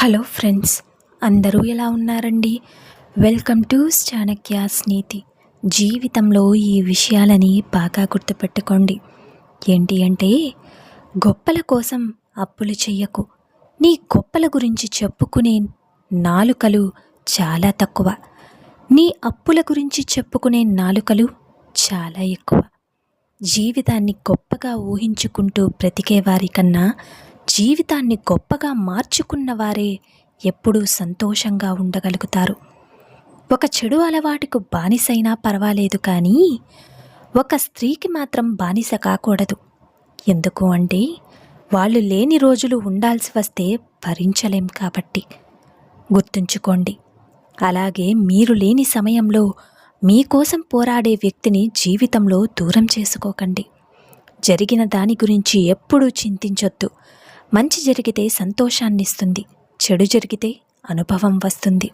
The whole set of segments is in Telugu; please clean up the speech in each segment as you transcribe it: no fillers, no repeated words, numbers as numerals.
హలో ఫ్రెండ్స్, అందరూ ఎలా ఉన్నారండి? వెల్కమ్ టు చాణక్యాస్ నీతి. జీవితంలో ఈ విషయాలని బాగా గుర్తుపెట్టుకోండి. ఏంటి అంటే, గొప్పల కోసం అప్పులు చెయ్యకు. నీ గొప్పల గురించి చెప్పుకునే నాలుకలు చాలా తక్కువ, నీ అప్పుల గురించి చెప్పుకునే నాలుకలు చాలా ఎక్కువ. జీవితాన్ని గొప్పగా ఊహించుకుంటూ బ్రతికే వారికన్నా జీవితాన్ని గొప్పగా మార్చుకున్న వారే ఎప్పుడూ సంతోషంగా ఉండగలుగుతారు. ఒక చెడు అలవాటుకు బానిసైనా పర్వాలేదు, కానీ ఒక స్త్రీకి మాత్రం బానిస కాకూడదు. ఎందుకు అంటే, వాళ్ళు లేని రోజులు ఉండాల్సి వస్తే భరించలేం కాబట్టి. గుర్తుంచుకోండి. అలాగే మీరు లేని సమయంలో మీకోసం పోరాడే వ్యక్తిని జీవితంలో దూరం చేసుకోకండి. జరిగిన దాని గురించి ఎప్పుడూ చింతించొద్దు. మంచి జరిగితే సంతోషాన్నిస్తుంది, చెడు జరిగితే అనుభవం వస్తుంది.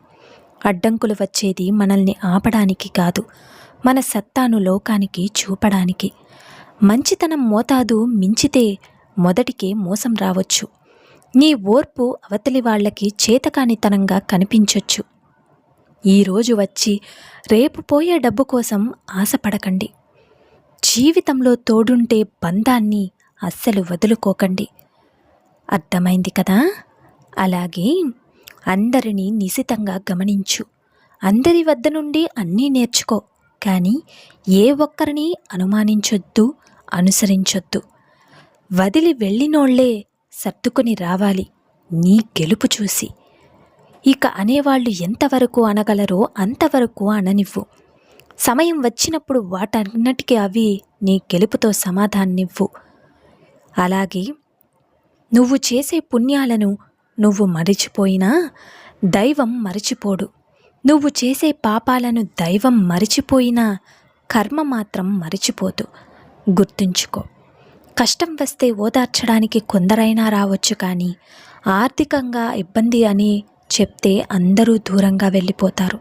అడ్డంకులు వచ్చేది మనల్ని ఆపడానికి కాదు, మన సత్తాను లోకానికి చూపడానికి. మంచితనం మోతాదు మించితే మొదటికే మోసం రావచ్చు. నీ ఓర్పు అవతలి వాళ్ళకి చేతకానితనంగా కనిపించొచ్చు. ఈరోజు వచ్చి రేపు పోయే డబ్బు కోసం ఆశపడకండి. జీవితంలో తోడుంటే బంధాన్ని అస్సలు వదులుకోకండి. అర్థమైంది కదా? అలాగే అందరినీ నిశితంగా గమనించు. అందరి వద్ద నుండి అన్నీ నేర్చుకో, కానీ ఏ ఒక్కరిని అనుమానించొద్దు, అనుసరించొద్దు. వదిలి వెళ్ళినోళ్లే సర్దుకొని రావాలి నీ గెలుపు చూసి. ఇక అనేవాళ్ళు ఎంతవరకు అనగలరో అంతవరకు అననివ్వు. సమయం వచ్చినప్పుడు వాటన్నిటికీ అవి నీ గెలుపుతో సమాధానమివ్వు. అలాగే నువ్వు చేసే పుణ్యాలను నువ్వు మరిచిపోయినా దైవం మరిచిపోడు. నువ్వు చేసే పాపాలను దైవం మరిచిపోయినా కర్మ మాత్రం మరిచిపోదు. గుర్తుంచుకో. కష్టం వస్తే ఓదార్చడానికి కొందరైనా రావచ్చు, కానీ ఆర్థికంగా ఇబ్బంది అని చెప్తే అందరూ దూరంగా వెళ్ళిపోతారు.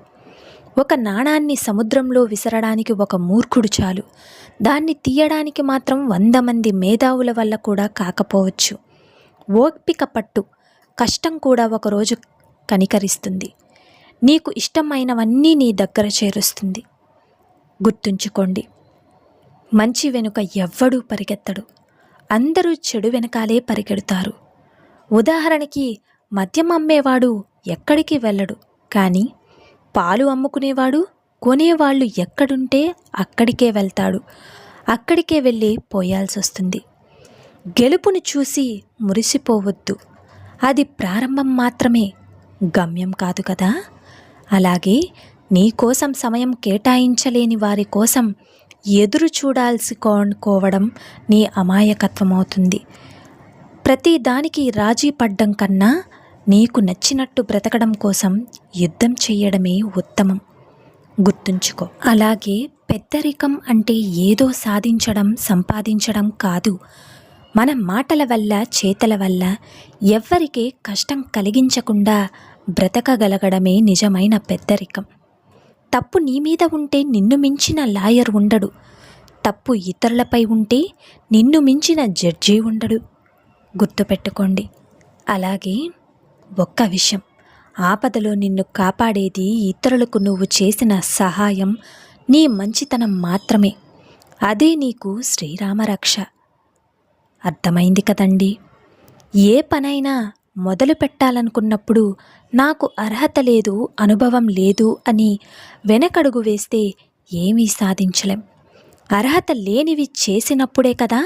ఒక నాణాన్ని సముద్రంలో విసరడానికి ఒక మూర్ఖుడు చాలు, దాన్ని తీయడానికి మాత్రం 100 మంది మేధావుల వల్ల కూడా కాకపోవచ్చు. ఓపిక పట్టు. కష్టం కూడా ఒకరోజు కనికరిస్తుంది. నీకు ఇష్టమైనవన్నీ నీ దగ్గర చేరుస్తుంది. గుర్తుంచుకోండి. మంచి వెనుక ఎవ్వడూ పరిగెత్తడు, అందరూ చెడు వెనకాలే పరిగెడతారు. ఉదాహరణకి, మద్యం అమ్మేవాడు ఎక్కడికి వెళ్ళడు, కానీ పాలు అమ్ముకునేవాడు కొనేవాళ్ళు ఎక్కడుంటే అక్కడికే వెళ్తాడు. అక్కడికే వెళ్ళి పోయాల్సి వస్తుంది. గెలుపుని చూసి మురిసిపోవద్దు, అది ప్రారంభం మాత్రమే, గమ్యం కాదు కదా. అలాగే నీకోసం సమయం కేటాయించలేని వారి కోసం ఎదురు చూడాల్సుకోవడం నీ అమాయకత్వం అవుతుంది. ప్రతి దానికి రాజీ పడ్డం కన్నా నీకు నచ్చినట్టు బ్రతకడం కోసం యుద్ధం చేయడమే ఉత్తమం. గుర్తుంచుకో. అలాగే పెద్దరికం అంటే ఏదో సాధించడం, సంపాదించడం కాదు. మన మాటల వల్ల, చేతల వల్ల ఎవ్వరికీ కష్టం కలిగించకుండా బ్రతకగలగడమే నిజమైన పెద్దరికం. తప్పు నీ మీద ఉంటే నిన్ను మించిన లాయర్ ఉండడు. తప్పు ఇతరులపై ఉంటే నిన్ను మించిన జడ్జి ఉండడు. గుర్తుపెట్టుకోండి. అలాగే ఒక్క విషయం, ఆపదలో నిన్ను కాపాడేది ఇతరులకు నువ్వు చేసిన సహాయం, నీ మంచితనం మాత్రమే. అదే నీకు శ్రీరామరక్ష. అర్థమైంది కదండి? ఏ పనైనా మొదలు పెట్టాలనుకున్నప్పుడు నాకు అర్హత లేదు, అనుభవం లేదు అని వెనకడుగు వేస్తే ఏమీ సాధించలేం. అర్హత లేనివి చేసినప్పుడే కదా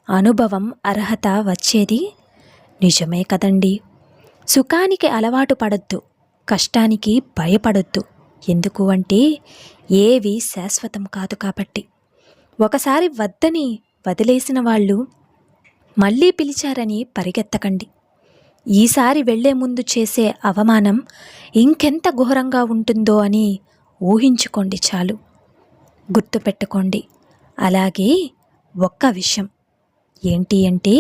అనుభవం, అర్హత వచ్చేది. నిజమే కదండి? సుఖానికి అలవాటు పడొద్దు, కష్టానికి భయపడొద్దు. ఎందుకు అంటే ఏవి శాశ్వతం కాదు కాబట్టి. ఒకసారి వద్దని వదిలేసిన వాళ్ళు మళ్ళీ పిలిచారని పరిగెత్తకండి. ఈసారి వెళ్లే ముందు చేసే అవమానం ఇంకెంత ఘోరంగా ఉంటుందో అని ఊహించుకోండి చాలు. గుర్తుపెట్టుకోండి. అలాగే ఒక్క విషయం ఏంటి అంటే,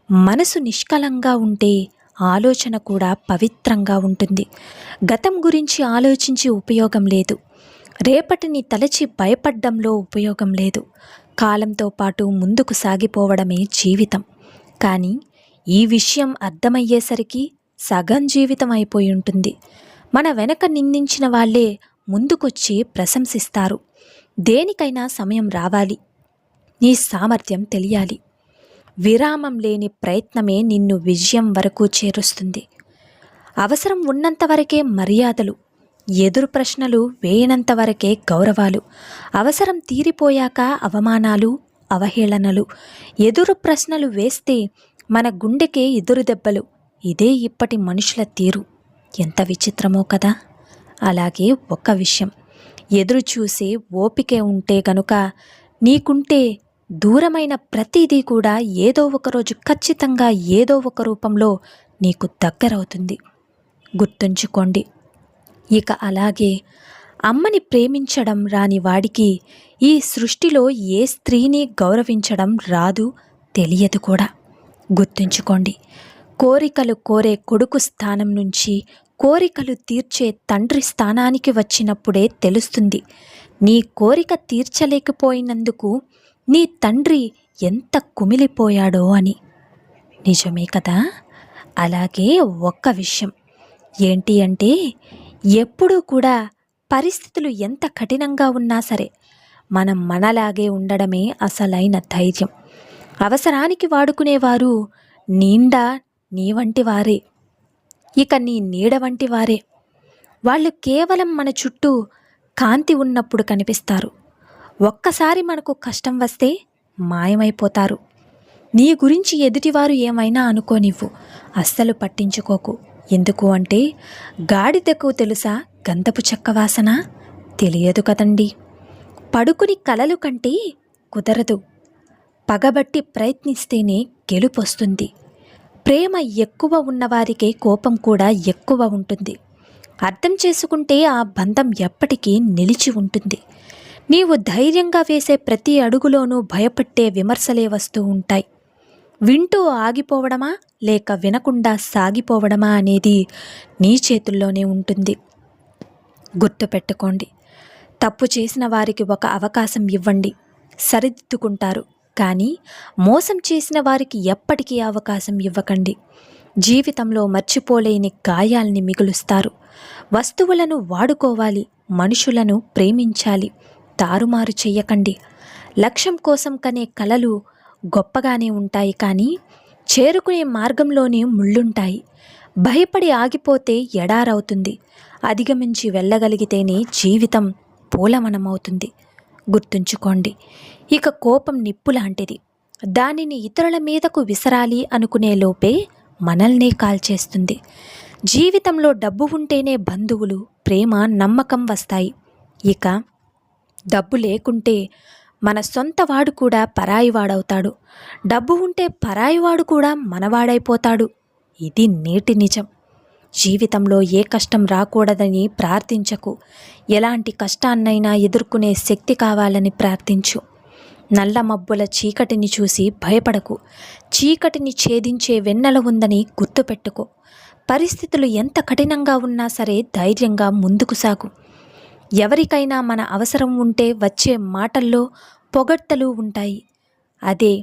మనసు నిష్కలంగా ఉంటే ఆలోచన కూడా పవిత్రంగా ఉంటుంది. గతం గురించి ఆలోచించి ఉపయోగం లేదు, రేపటిని తలచి భయపడ్డంలో ఉపయోగం లేదు. కాలంతో పాటు ముందుకు సాగిపోవడమే జీవితం. కానీ ఈ విషయం అర్థమయ్యేసరికి సగం జీవితం అయిపోయి ఉంటుంది. మన వెనక నిందించిన వాళ్ళే ముందుకొచ్చి ప్రశంసిస్తారు. దేనికైనా సమయం రావాలి, నీ సామర్థ్యం తెలియాలి. విరామం లేని ప్రయత్నమే నిన్ను విజయం వరకు చేరుస్తుంది. అవసరం ఉన్నంతవరకే మర్యాదలు, ఎదురు ప్రశ్నలు వేయనంత వరకే గౌరవాలు. అవసరం తీరిపోయాక అవమానాలు, అవహేళనలు. ఎదురు ప్రశ్నలు వేస్తే మన గుండెకే ఎదురు దెబ్బలు. ఇదే ఇప్పటి మనుషుల తీరు. ఎంత విచిత్రమో కదా. అలాగే ఒక్క విషయం, ఎదురు చూసే ఓపికే ఉంటే గనుక నీకుంటే దూరమైన ప్రతిదీ కూడా ఏదో ఒకరోజు ఖచ్చితంగా ఏదో ఒక రూపంలో నీకు దగ్గరవుతుంది. గుర్తుంచుకోండి. ఇక అలాగే అమ్మని ప్రేమించడం రాని వాడికి ఈ సృష్టిలో ఏ స్త్రీని గౌరవించడం రాదు, తెలియదు కూడా. గుర్తుంచుకోండి. కోరికలు కోరే కొడుకు స్థానం నుంచి కోరికలు తీర్చే తండ్రి స్థానానికి వచ్చినప్పుడే తెలుస్తుంది నీ కోరిక తీర్చలేకపోయినందుకు నీ తండ్రి ఎంత కుమిలిపోయాడో అని. నిజమే కదా. అలాగే ఒక్క విషయం ఏంటి అంటే, ఎప్పుడూ కూడా పరిస్థితులు ఎంత కఠినంగా ఉన్నా సరే మనం మనలాగే ఉండడమే అసలైన ధైర్యం. అవసరానికి వాడుకునేవారు నిండా నీ వంటి వారే, ఇక నీ నీడ వంటి వారే. వాళ్ళు కేవలం మన చుట్టూ కాంతి ఉన్నప్పుడు కనిపిస్తారు. ఒక్కసారి మనకు కష్టం వస్తే మాయమైపోతారు. నీ గురించి ఎదుటివారు ఏమైనా అనుకోనివ్వు, అస్సలు పట్టించుకోకు. ఎందుకు అంటే గాడిదకు తెలుసా గంధపు చెక్క వాసన? తెలియదు కదండి. పడుకుని కలలు కంటే కుదరదు, పగబట్టి ప్రయత్నిస్తేనే గెలుపొస్తుంది. ప్రేమ ఎక్కువ ఉన్నవారికే కోపం కూడా ఎక్కువ ఉంటుంది. అర్థం చేసుకుంటే ఆ బంధం ఎప్పటికీ నిలిచి ఉంటుంది. నీవు ధైర్యంగా వేసే ప్రతి అడుగులోనూ భయపట్టే విమర్శలే వస్తూ ఉంటాయి. వింటూ ఆగిపోవడమా లేక వినకుండా సాగిపోవడమా అనేది నీ చేతుల్లోనే ఉంటుంది. గుర్తుపెట్టుకోండి, తప్పు చేసిన వారికి ఒక అవకాశం ఇవ్వండి, సరిదిద్దుకుంటారు. కానీ మోసం చేసిన వారికి ఎప్పటికీ అవకాశం ఇవ్వకండి. జీవితంలో మర్చిపోలేని గాయాల్ని మిగులుస్తారు. వస్తువులను వాడుకోవాలి, మనుషులను ప్రేమించాలి, తారుమారు చెయ్యకండి. లక్ష్యం కోసం కనే కలలు గొప్పగానే ఉంటాయి, కానీ చేరుకునే మార్గంలోనే ముళ్ళుంటాయి. భయపడి ఆగిపోతే ఎడారవుతుంది. అధిగమించి వెళ్ళగలిగితేనే జీవితం పూలవనమవుతుంది. గుర్తుంచుకోండి. ఇక కోపం నిప్పు లాంటిది. దానిని ఇతరుల మీదకు విసరాలి అనుకునే లోపే మనల్నే కాల్చేస్తుంది. జీవితంలో డబ్బు ఉంటేనే బంధువులు, ప్రేమ, నమ్మకం వస్తాయి. ఇక డబ్బు లేకుంటే మన సొంతవాడు కూడా పరాయివాడవుతాడు. డబ్బు ఉంటే పరాయివాడు కూడా మనవాడైపోతాడు. ఇది నేటి నిజం. జీవితంలో ఏ కష్టం రాకూడదని ప్రార్థించకు. ఎలాంటి కష్టాన్నైనా ఎదుర్కొనే శక్తి కావాలని ప్రార్థించు. నల్ల మబ్బుల చీకటిని చూసి భయపడకు. చీకటిని ఛేదించే వెన్నెల ఉందని గుర్తుపెట్టుకో. పరిస్థితులు ఎంత కఠినంగా ఉన్నా సరే ధైర్యంగా ముందుకు సాగు. ఎవరికైనా మన అవసరం ఉంటే వచ్చే మాటల్లో పొగడ్తలు ఉంటాయి. అదే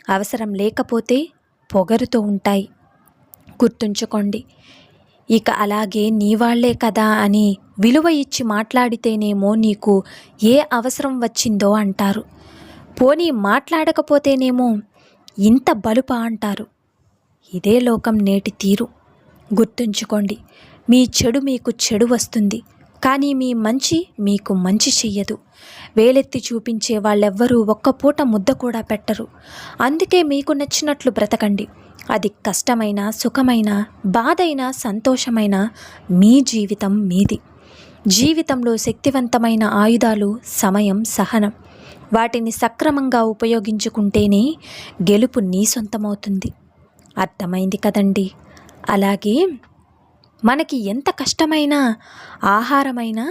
అవసరం లేకపోతే పొగరుతో ఉంటాయి. గుర్తుంచుకోండి. ఇక అలాగే నీవాళ్లే కదా అని విలువ ఇచ్చి మాట్లాడితేనేమో నీకు ఏ అవసరం వచ్చిందో అంటారు. పోనీ మాట్లాడకపోతేనేమో ఇంత బలుపా అంటారు. ఇదే లోకం నేటి తీరు. గుర్తుంచుకోండి. మీ చెడు మీకు చెడు వస్తుంది, కానీ మీ మంచి మీకు మంచి చెయ్యదు. వేలెత్తి చూపించే వాళ్ళెవ్వరూ ఒక్క పూట ముద్ద కూడా పెట్టరు. అందుకే మీకు నచ్చినట్లు బ్రతకండి. అది కష్టమైన, సుఖమైన, బాధైన, సంతోషమైన మీ జీవితం మీది. జీవితంలో శక్తివంతమైన ఆయుధాలు సమయం, సహనం. వాటిని సక్రమంగా ఉపయోగించుకుంటేనే గెలుపు నీ సొంతమవుతుంది. అర్థమైంది కదండి. అలాగే మనకి ఎంత కష్టమైనా, ఆహారమైనా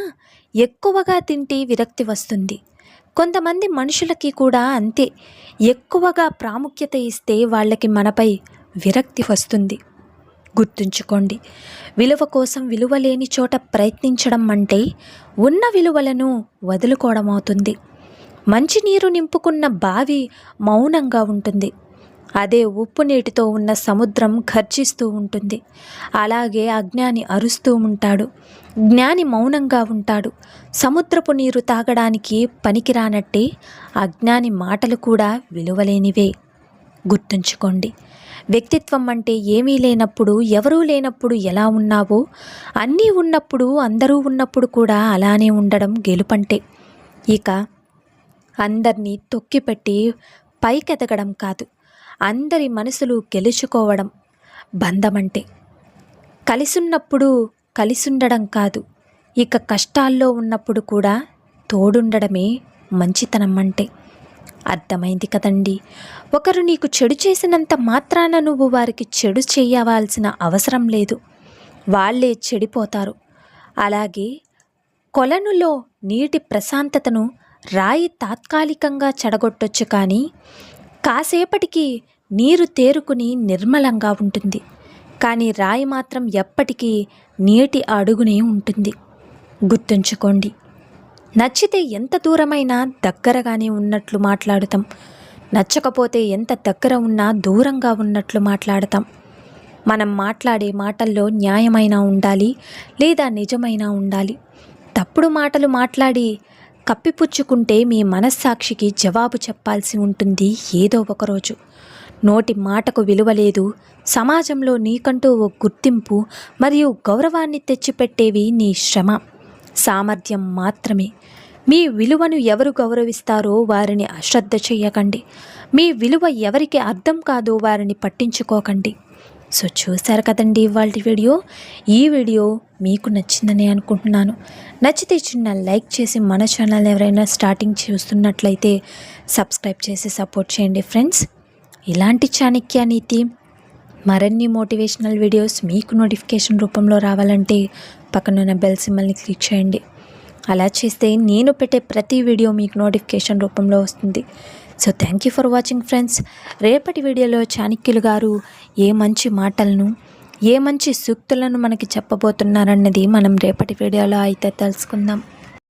ఎక్కువగా తింటే విరక్తి వస్తుంది. కొంతమంది మనుషులకి కూడా అంతే. ఎక్కువగా ప్రాముఖ్యత ఇస్తే వాళ్ళకి మనపై విరక్తి వస్తుంది. గుర్తుంచుకోండి. విలువ కోసం విలువ లేని చోట ప్రయత్నించడం అంటే ఉన్న విలువలను వదులుకోవడం అవుతుంది. మంచినీరు నింపుకున్న బావి మౌనంగా ఉంటుంది. అదే ఉప్పు నీటితో ఉన్న సముద్రం గర్జిస్తూ ఉంటుంది. అలాగే అజ్ఞాని అరుస్తూ ఉంటాడు, జ్ఞాని మౌనంగా ఉంటాడు. సముద్రపు నీరు తాగడానికి పనికిరానట్టే అజ్ఞాని మాటలు కూడా విలువలేనివే. గుర్తుంచుకోండి, వ్యక్తిత్వం అంటే ఏమీ లేనప్పుడు, ఎవరూ లేనప్పుడు ఎలా ఉన్నావో, అన్నీ ఉన్నప్పుడు, అందరూ ఉన్నప్పుడు కూడా అలానే ఉండడం గెలుపంటే. ఇక అందరినీ తొక్కిపెట్టి పైకెదగడం కాదు, అందరి మనసులు గెలుచుకోవడం బంధమంటే. కలిసున్నప్పుడు కలిసుండడం కాదు, ఇక కష్టాల్లో ఉన్నప్పుడు కూడా తోడుండడమే మంచితనం అంటే. అర్థమైంది కదండి. ఒకరు నీకు చెడు చేసినంత మాత్రాన నువ్వు వారికి చెడు చేయవలసిన అవసరం లేదు, వాళ్ళే చెడిపోతారు. అలాగే కొలనులో నీటి ప్రశాంతతను రాయి తాత్కాలికంగా చెడగొట్టొచ్చు, కానీ కాసేపటికి నీరు తేరుకుని నిర్మలంగా ఉంటుంది. కానీ రాయి మాత్రం ఎప్పటికీ నీటి అడుగునే ఉంటుంది. గుర్తుంచుకోండి, నచ్చితే ఎంత దూరమైనా దగ్గరగానే ఉన్నట్లు మాట్లాడుతాం, నచ్చకపోతే ఎంత దగ్గర ఉన్నా దూరంగా ఉన్నట్లు మాట్లాడతాం. మనం మాట్లాడే మాటల్లో న్యాయమైనా ఉండాలి, లేదా నిజమైనా ఉండాలి. తప్పుడు మాటలు మాట్లాడి కప్పిపుచ్చుకుంటే మీ మనస్సాక్షికి జవాబు చెప్పాల్సి ఉంటుంది ఏదో ఒకరోజు. నోటి మాటకు విలువ లేదు. సమాజంలో నీకంటూ ఓ గుర్తింపు మరియు గౌరవాన్ని తెచ్చిపెట్టేవి నీ శ్రమ, సామర్థ్యం మాత్రమే. మీ విలువను ఎవరు గౌరవిస్తారో వారిని అశ్రద్ధ చేయకండి. మీ విలువ ఎవరికి అర్థం కాదో వారిని పట్టించుకోకండి. సో చూశారు కదండి ఇవాళ వీడియో. ఈ వీడియో మీకు నచ్చిందని అనుకుంటున్నాను. నచ్చితే చిన్న లైక్ చేసి మన ఛానల్ ఎవరైనా స్టార్టింగ్ చూస్తున్నట్లయితే సబ్స్క్రైబ్ చేసి సపోర్ట్ చేయండి ఫ్రెండ్స్. ఇలాంటి చాణక్య నీతి మరిన్ని మోటివేషనల్ వీడియోస్ మీకు నోటిఫికేషన్ రూపంలో రావాలంటే పక్కనున్న బెల్ సింబల్ని క్లిక్ చేయండి. అలా చేస్తే నేను పెట్టే ప్రతి వీడియో మీకు నోటిఫికేషన్ రూపంలో వస్తుంది. So thank you for watching friends. రేపటి వీడియోలో చాణక్యులు గారు ఏ మంచి మాటలను, ఏ మంచి సూక్తులను మనకి చెప్పబోతున్నారన్నది మనం రేపటి వీడియోలో అయితే తెలుసుకుందాం.